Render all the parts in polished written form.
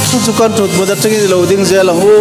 chu kan thut mu da tagi lo ding je lang u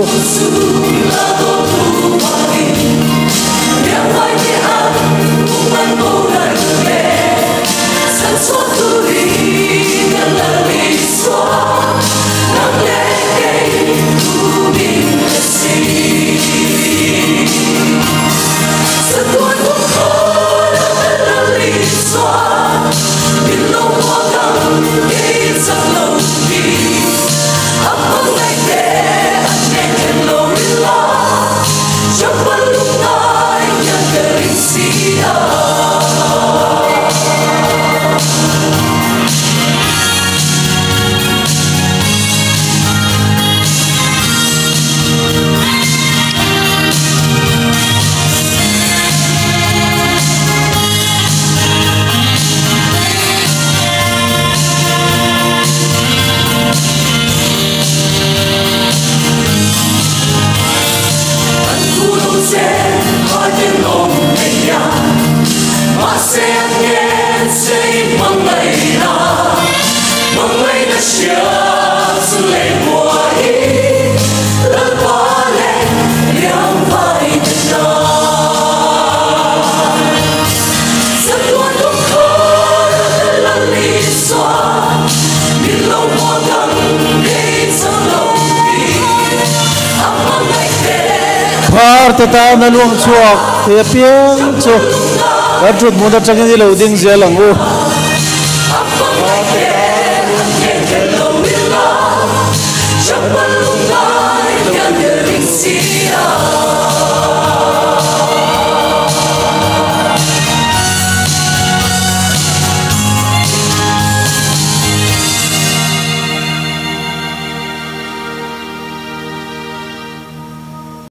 ta na luang chuak he piang chu ka trut mu da tagi lo ding je lang u Hãy subscribe cho kênh Ghiền Mì Gõ để không bỏ lỡ